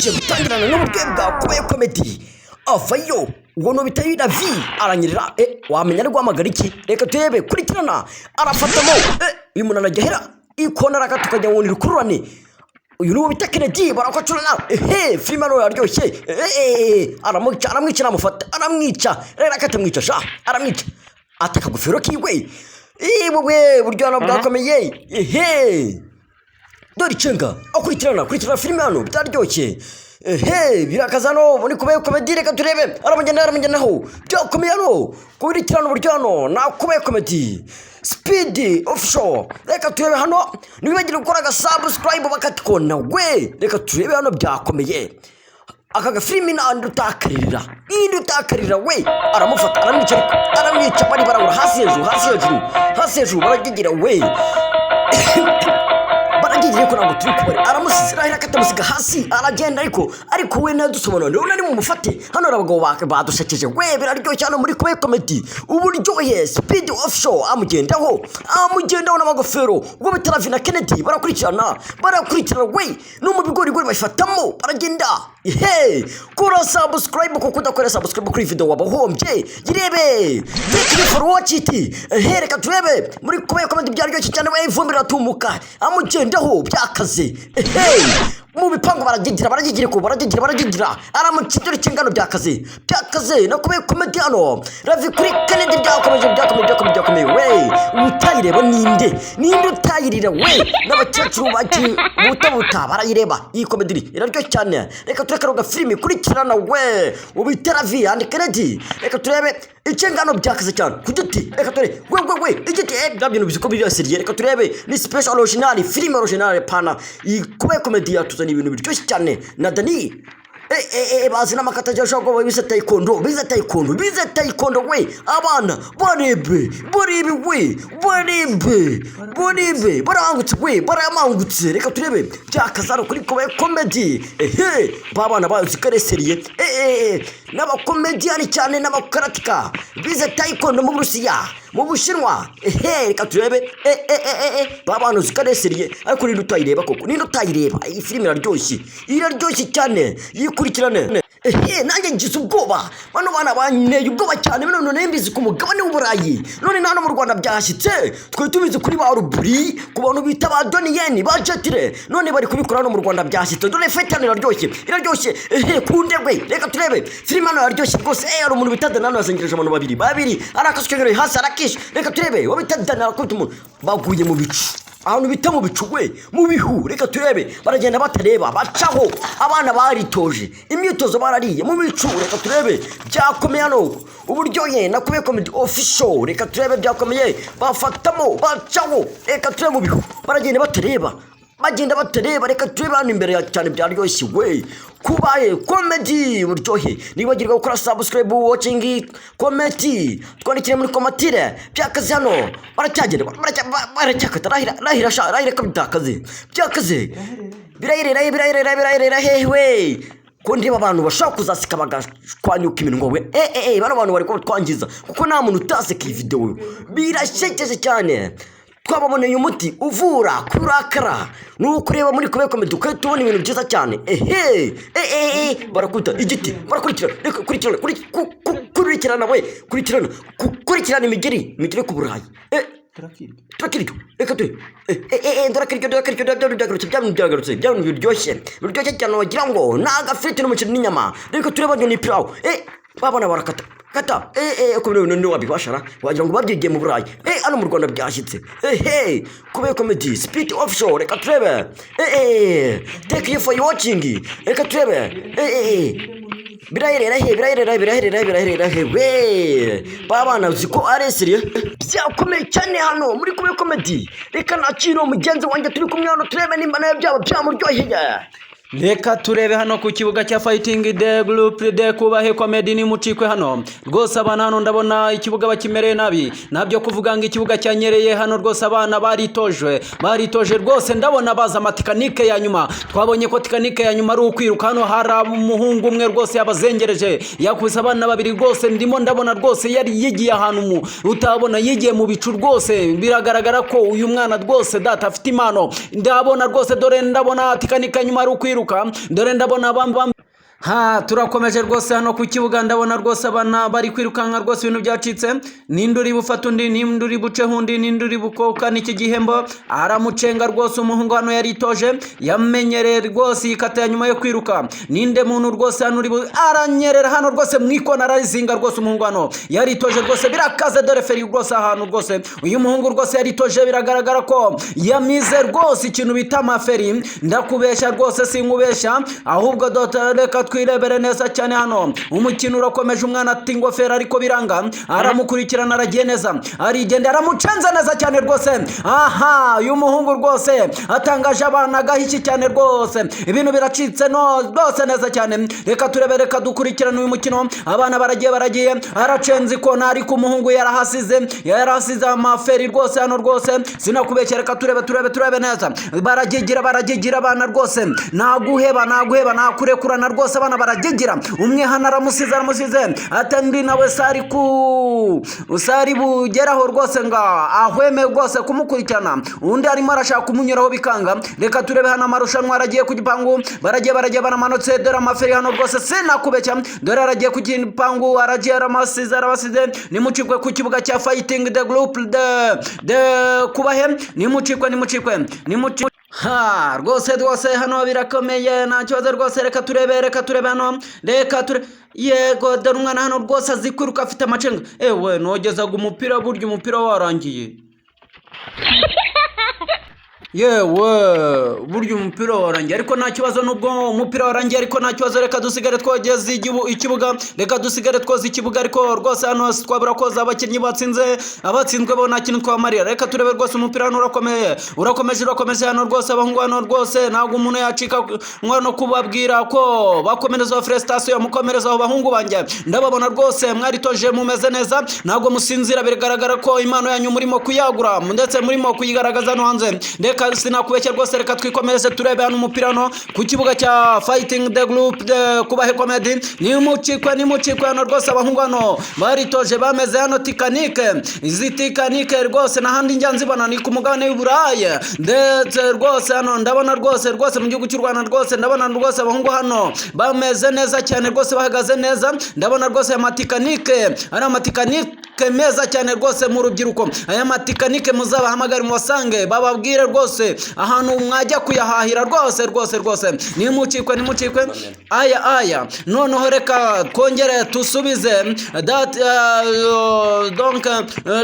tugiye gutangirana n'uburyo bwa Kubahe Comedy. Avayo uwo bitaye lavi aranyirira wamenya ari guhamagara iki? Reka turebe kurikirana arafatamo uyu muntu aragahera ikona rakatukajya ngo nirukururane. Uyu nuwo bita Kennedy barakwacurana filime ro yaryoshye aramwica namufata aramwica rero akatamwica sha aramwica ataka gufero kiwe wowe buryo bwakomeye dore cenga kurikirana filime hano bitaryoshye birakazano muri Kubahe Comedy. Reka turebe aramujyanaho byakomeye no kurikirana uburyo hano na Kubahe Comedy speed official. Reka turebe hano nibagira gukora subscribe bakatikona we. Reka turebe hano byakomeye akaga filime ndutakarira we aramufata aramwica bari barabura hasi hejuru baragigira we baragiye ko ntabwo turi kubare aramusizira ahera katamusiga hasi aragenda ariko we nadusobanura none ari mu mufate hano abagabo badushekeje we biraryoshye hano muri Kubahe Comedy uburyohe speed official amugendaho n'amagofero ubwo bitaravi na Kennedy barakurikirana we no mu bigori bafatamo baragenda kora subscribe kuko udakora subscribe kuri video wabahombye girebe thank you for watching it. Reka turebe muri Kubahe Comedy byaryoshye cyane we ivumbi ratumuka amugendaho byakaze mu bipango baragigira aramucidura cyangano byakaze no Kubahe Comedy hano lavi kuri Kennedy byakomeje we utayireba ninde utayirira we n'abakecuru baki buta barayireba iyi comedy iraryoshye cyane. Reka tureka filime kurikirana we ubita lavi and Kennedy. Reka turebe icyengano byakaze cyane ku giti. Reka turebe we igiti byabintu biziko birasiriye. Reka turebe ni special original filime original pana iyi Kubahe Comedy yatuzana ibintu biryoshye cyane na Dani bazi n'amakata cyashoko bize taekwondo we abana barebe baramangutse. Reka turebe byakazaro kuri Kubahe Comedy babana bazikareseriye n'abakomediani cyane n'abakaratika bize taekwondo mu Burusiya mu Bushinwa reka turebe babana zikareseriye ariko ni utayireba koko ni utayireba iyi filime iraryoshye cyane yikurikirane nanjye ngize ubwoba bano bana banteye ubwoba cyane none mbizi ku mugabane w'Uburayi none nano mu Rwanda byashyitse twe tubizi kuri ba ruburi ku bantu bita ba doniyeni ba jetire none bari kubikora no mu Rwanda byashyitse dore fetani iraryoshye kundegwe. Reka turebe filime hano yaryoshye rwose ari umuntu bita Dana yazengereje abantu babiri arakasukegere hasi arakisha. Reka turebe wo bita Dana arakubita umuntu baguye mu bicu ahantu bita mu bicu we mu bihu. Reka turebe baragenda batareba bacaho abana baritoje imyitozo barariye mu bicu. Reka turebe byakomeye hano uburyohe na Kubahe Comedy official. Reka turebe byakomeye bafatamo bacaho. Reka turebe mu bihu baragenda batareba reka turebe hano imbere cyane byaryoshye we Kubahe Comedy buryohe. Nibagirwa gukora subscribe watching comedy twandikire muri komatire byakaze hano baracyakata rahira kabitakaze byakaze birahirira hewe ko ndiba abantu bashaka kuzasika bagashwanyuka iminwa we bano bantu bari ko twangiza kuko nta muntu utaseka iyi video birashekeje cyane. Twababoneye umuti uvura kurakara nukureba muri Kubahe Comedy tubona ibintu byiza cyane barakuta igiti barakurikirana we kurikirana imigeri ku Burayi turakiryo. Reka tu ndarakiryo byabintu biryoshye cyane wagira ngo nagafite n'umuceri n'inyama. Reka tureba ni pilau babana barakata kubera none wabibashara wagira ngo babyigiye mu Burayi hano mu Rwanda byashyitse Kubahe Comedy speed official. Reka turebe thank you for watching. Reka turebe birahirira we babana uziko aresiriye byakomeye cyane hano muri Kubahe Comedy. Reka nakino mugenzi wanjye turi kumwe hano turebe nimba nayo byaba byamuryoheye. Reka turebe hano ku kibuga cya fighting the group de Kubahe Comedy ni mucikwe hano rwose abana hano ndabona ikibuga bakimereye nabi nabyo kuvuga ngo ikibuga cyanyereye hano rwose abana baritoje rwose ndabona baza amatekanike ya nyuma twabonye ko tekanike ya nyuma ari ukwiruka hano hari umuhungu umwe rwose yabazengereje yakubise abana babiri rwose ndimo ndabona rwose yari yigiye ahantu utabona yigiye mu bicu rwose biragaragara ko uyu mwana rwose data afite impano ndabona rwose dore ndabona tekanike ya nyuma ari ukwiruka yokwiruka dore ndabona ha turakomeje rwose hano ku kibuga ndabona rwose abana bari kwirukanka rwose ibintu byacitse ninde uri bufata undi ninde uri buce undi ninde uri bukoka n'iki gihembo aramucenga rwose umuhungu hano yaritoje yamenyereye rwose yikata nyuma yo kwiruka ninde muntu rwose hano uri aranyerera hano rwose mwikona arazinga rwose umuhungu hano yaritoje rwose birakaze dore feri rwose ahantu rwose uyu muhungu rwose yaritoje biragaragara ko yamize rwose ikintu bita amaferi ndakubesha rwose sinkubesha ahubwo reka twirebere neza cyane hano umukino urakomeje umwana ati ingofero ariko biranga aramukurikirana aragiye neza arigenda aramucenze neza cyane rwose aha uyu muhungu rwose atangaje abana agahiki cyane rwose ibintu biracitse no rwose neza cyane reka turebe reka dukurikirane uyu mukino abana baragiye aracenze ikona ariko umuhungu yarahasize amaferi rwose hano rwose sinakubeshya reka turebe neza baragigira abana rwose naguheba nakurekurana rwose abana baragigira umwe hano aramusize atandi nawe sari bugeraho rwose nga ahweme rwose kumukurikirana undi arimo arashaka kumunyuraho bikanga reka turebe hano amarushanwa aragiye ku gipangu baragiye baramanutse dore amaferi hano rwose sinakubeshya dore aragiye ku gipangu aragiye arabasize nimucikwe ku kibuga cya fighting the group de kubahe nimucikwe ha rwose hano birakomeye nta kibazo rwose reka turebe hano yego dore umwana hano rwose azi kwiruka afite amacenga ewe nogezaga umupira burya umupira warangiye yewe burya umupira warangiye ariko nta kibazo nubwo umupira warangiye ariko nta kibazo reka dusigare twogeze ikibuga reka dusigare twoza ikibuga ariko rwose hano twabura koza abakinnyi abatsinzwe bo nta kintu twamarira reka turebe rwose umupira hano urakomeje hano rwose abahungu hano rwose ntabwo umuntu yacika no kubabwira ko bakomereza prestation mukomereza aho bahungu banjye ndababona rwose mwaritoje mumeze neza ntabwo musinzira bigaragara ko impano yanyu murimo kuyagura ndetse murimo kuyigaragaza no hanze reka sinakubeshya rwose reka twikomereze turebe hano umupira hano ku kibuga cya fighting the group de kubahe comedy nimucikwe hano rwose abahungu hano baritoje bameze hano izi tikanike rwose n'ahandi njya nzibona ni ku mugabane w'Uburayi ndetse rwose hano ndabona rwose mu gihugu cy'u Rwanda rwose ndabona rwose abahungu hano bameze neza cyane rwose bahagaze neza ndabona rwose aya matikanike meza cyane rwose mu rubyiruko aya matikanike muzabahamagare mubasange bababwire rwose ahantu mwajya kuyahahira rwose nimucikwe aya noneho reka twongere tusubize that donc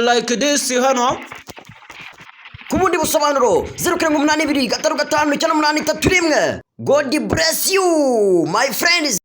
like this hano ku bundi busobanuro 0782 God bless you my friends.